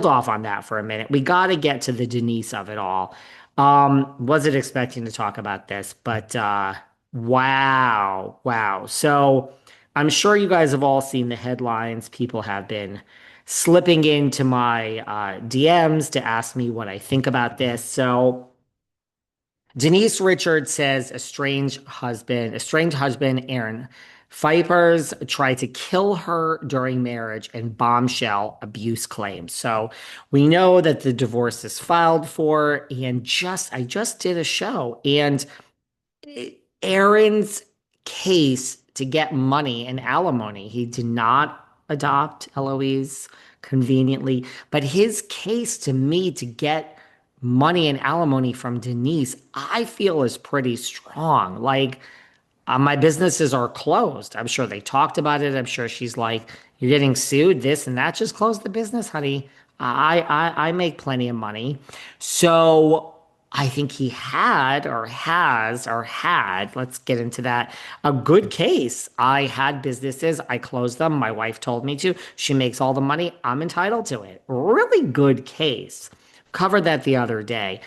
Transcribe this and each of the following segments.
off on that for a minute. We got to get to the Denise of it all. Wasn't expecting to talk about this, but wow, wow. So I'm sure you guys have all seen the headlines. People have been slipping into my DMs to ask me what I think about this. So Denise Richards says estranged husband Aaron Phypers tried to kill her during marriage and bombshell abuse claims. So we know that the divorce is filed for, and I just did a show, and Aaron's case to get money and alimony, he did not adopt Eloise conveniently, but his case to me to get money and alimony from Denise, I feel is pretty strong. Like, my businesses are closed. I'm sure they talked about it. I'm sure she's like, "You're getting sued, this and that. Just close the business, honey. I make plenty of money." So I think he had or has or had, let's get into that, a good case. I had businesses, I closed them. My wife told me to. She makes all the money. I'm entitled to it. Really good case. Covered that the other day.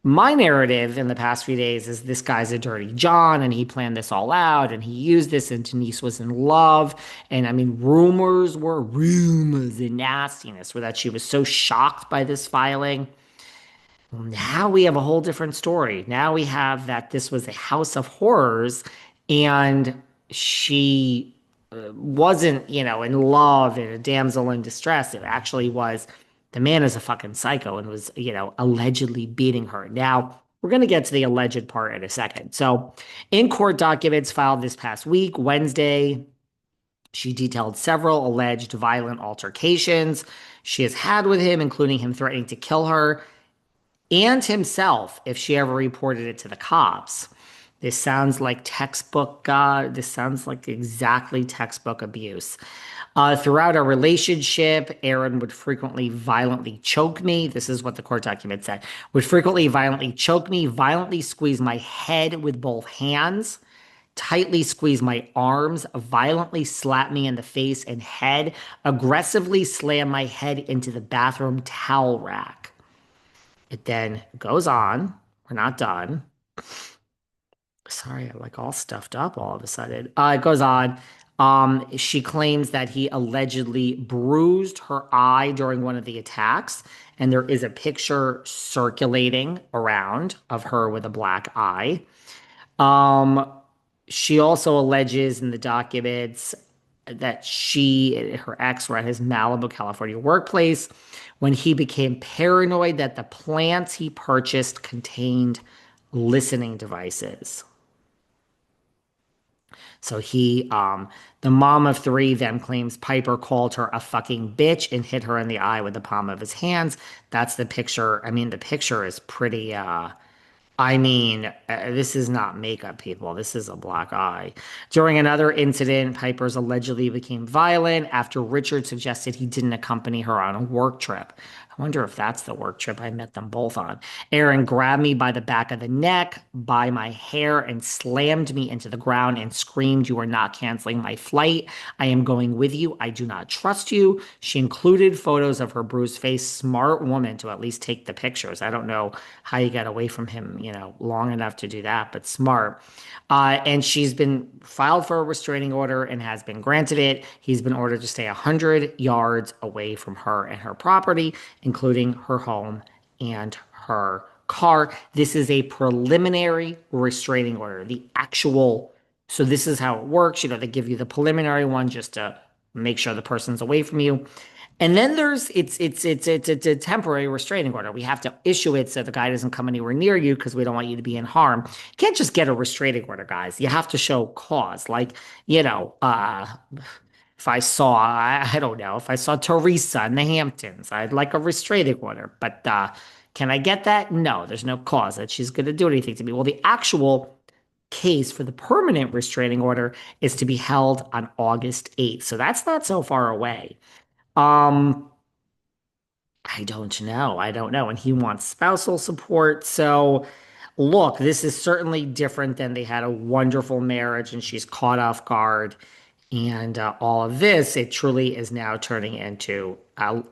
My narrative in the past few days is this guy's a dirty John and he planned this all out and he used this and Denise was in love. And I mean, rumors and nastiness were that she was so shocked by this filing. Now we have a whole different story. Now we have that this was a house of horrors and she wasn't, in love and a damsel in distress. It actually was the man is a fucking psycho and was, allegedly beating her. Now, we're going to get to the alleged part in a second. So, in court documents filed this past week, Wednesday, she detailed several alleged violent altercations she has had with him, including him threatening to kill her and himself if she ever reported it to the cops. This sounds like textbook, this sounds like exactly textbook abuse. Throughout our relationship, Aaron would frequently violently choke me. This is what the court document said. Would frequently violently choke me, violently squeeze my head with both hands, tightly squeeze my arms, violently slap me in the face and head, aggressively slam my head into the bathroom towel rack. It then goes on. We're not done. Sorry, I'm like all stuffed up all of a sudden. It goes on. She claims that he allegedly bruised her eye during one of the attacks, and there is a picture circulating around of her with a black eye. Um, she also alleges in the documents that her ex were at his Malibu, California workplace when he became paranoid that the plants he purchased contained listening devices. So the mom of three then claims Piper called her a fucking bitch and hit her in the eye with the palm of his hands. That's the picture. I mean, the picture is pretty, this is not makeup, people. This is a black eye. During another incident, Pipers allegedly became violent after Richard suggested he didn't accompany her on a work trip. I wonder if that's the work trip I met them both on. Aaron grabbed me by the back of the neck, by my hair, and slammed me into the ground and screamed, "You are not canceling my flight. I am going with you. I do not trust you." She included photos of her bruised face. Smart woman to at least take the pictures. I don't know how you got away from him, long enough to do that, but smart. And she's been filed for a restraining order and has been granted it. He's been ordered to stay 100 yards away from her and her property, including her home and her car. This is a preliminary restraining order. So this is how it works. They give you the preliminary one just to make sure the person's away from you. And then it's a temporary restraining order. We have to issue it so the guy doesn't come anywhere near you because we don't want you to be in harm. You can't just get a restraining order, guys. You have to show cause. Like, if I saw, I don't know, if I saw Teresa in the Hamptons, I'd like a restraining order. But can I get that? No, there's no cause that she's going to do anything to me. Well, the actual case for the permanent restraining order is to be held on August 8th. So that's not so far away. Um, I don't know. I don't know. And he wants spousal support. So, look, this is certainly different than they had a wonderful marriage and she's caught off guard. And all of this, it truly is now turning into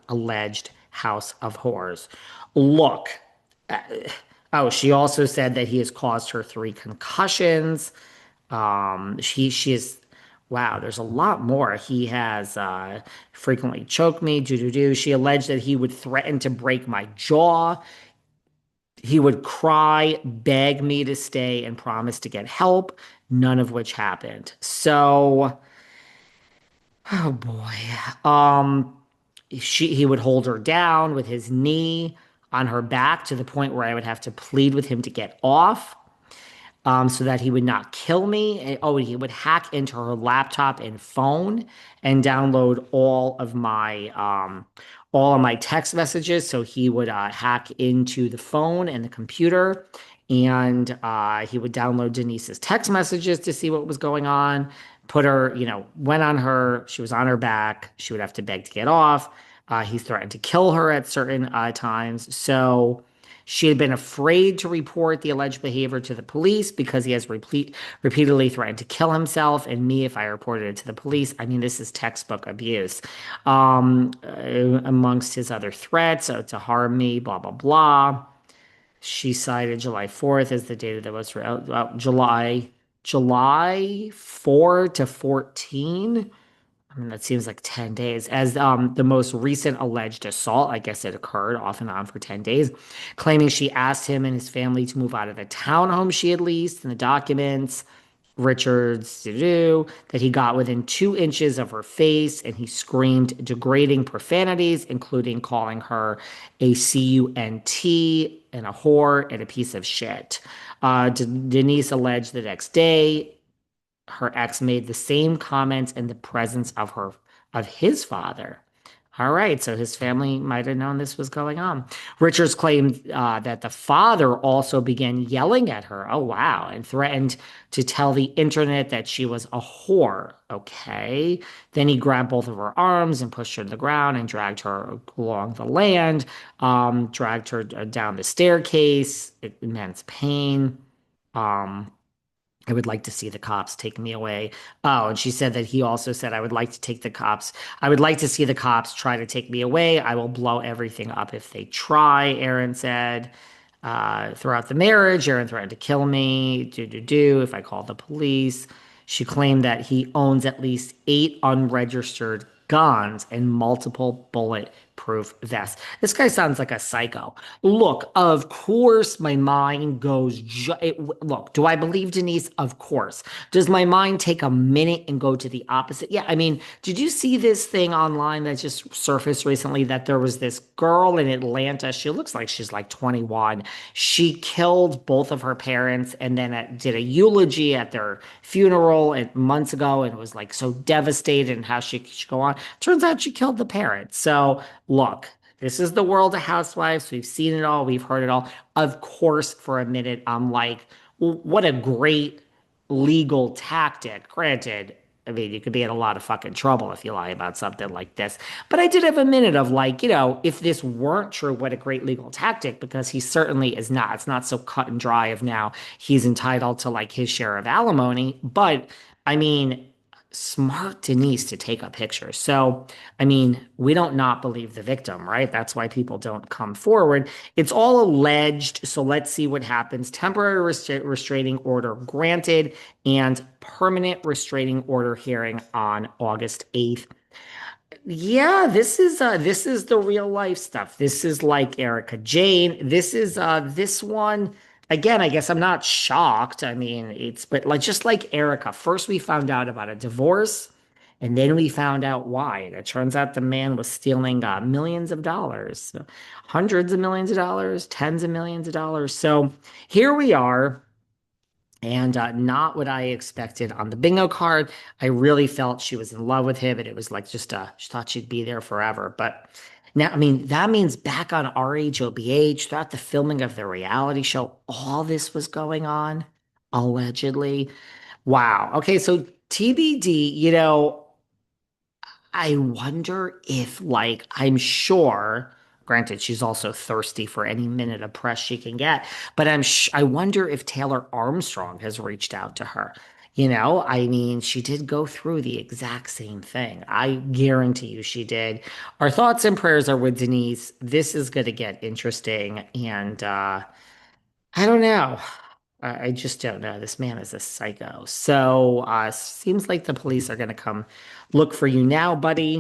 alleged house of horrors. Look, uh, oh, she also said that he has caused her 3 concussions. She is, wow, there's a lot more. He has frequently choked me, do do do. She alleged that he would threaten to break my jaw. He would cry, beg me to stay, and promise to get help, none of which happened. So, oh boy. He would hold her down with his knee on her back to the point where I would have to plead with him to get off. So that he would not kill me. Oh, he would hack into her laptop and phone and download all of my text messages. So he would hack into the phone and the computer, and he would download Denise's text messages to see what was going on. Put her, went on her. She was on her back. She would have to beg to get off. He threatened to kill her at certain times. So. She had been afraid to report the alleged behavior to the police because he has repeatedly threatened to kill himself and me if I reported it to the police. I mean, this is textbook abuse. Amongst his other threats, to harm me, blah, blah, blah. She cited July 4th as the date that was July 4 to 14. I mean, that seems like 10 days. As the most recent alleged assault, I guess it occurred off and on for 10 days, claiming she asked him and his family to move out of the townhome she had leased in the documents. Richards that he got within 2 inches of her face and he screamed degrading profanities, including calling her a cunt and a whore and a piece of shit. Denise alleged the next day her ex made the same comments in the presence of his father. All right, so his family might have known this was going on. Richards claimed that the father also began yelling at her. Oh, wow, and threatened to tell the internet that she was a whore. Okay. Then he grabbed both of her arms and pushed her to the ground and dragged her along the land, dragged her down the staircase, immense pain. Um, I would like to see the cops take me away. Oh, and she said that he also said, I would like to take the cops. I would like to see the cops try to take me away. I will blow everything up if they try, Aaron said. Throughout the marriage, Aaron threatened to kill me, if I called the police. She claimed that he owns at least 8 unregistered guns and multiple bulletproof vests. This guy sounds like a psycho. Look, of course, my mind goes. Look, do I believe Denise? Of course. Does my mind take a minute and go to the opposite? Yeah, I mean, did you see this thing online that just surfaced recently that there was this girl in Atlanta? She looks like she's like 21. She killed both of her parents and then did a eulogy at their funeral months ago and was like so devastated and how she should go on. Turns out she killed the parents. So look, this is the world of housewives. We've seen it all. We've heard it all. Of course, for a minute, I'm like, well, what a great legal tactic. Granted, I mean, you could be in a lot of fucking trouble if you lie about something like this. But I did have a minute of like, if this weren't true, what a great legal tactic, because he certainly is not. It's not so cut and dry of now he's entitled to like his share of alimony. But I mean, smart Denise to take a picture. So, I mean, we don't not believe the victim, right? That's why people don't come forward. It's all alleged. So let's see what happens. Temporary restraining order granted and permanent restraining order hearing on August 8th. Yeah, this is the real life stuff. This is like Erika Jayne. This one again, I guess I'm not shocked. I mean, it's but like just like Erika, first we found out about a divorce and then we found out why. And it turns out the man was stealing millions of dollars, hundreds of millions of dollars, tens of millions of dollars. So here we are and not what I expected on the bingo card. I really felt she was in love with him, and it was like just she thought she'd be there forever. But now, I mean, that means back on RHOBH throughout the filming of the reality show, all this was going on, allegedly. Wow. Okay, so TBD, I wonder if, like, I'm sure, granted, she's also thirsty for any minute of press she can get, but I wonder if Taylor Armstrong has reached out to her. I mean, she did go through the exact same thing. I guarantee you she did. Our thoughts and prayers are with Denise. This is going to get interesting. And I don't know. I just don't know. This man is a psycho. So, seems like the police are going to come look for you now, buddy.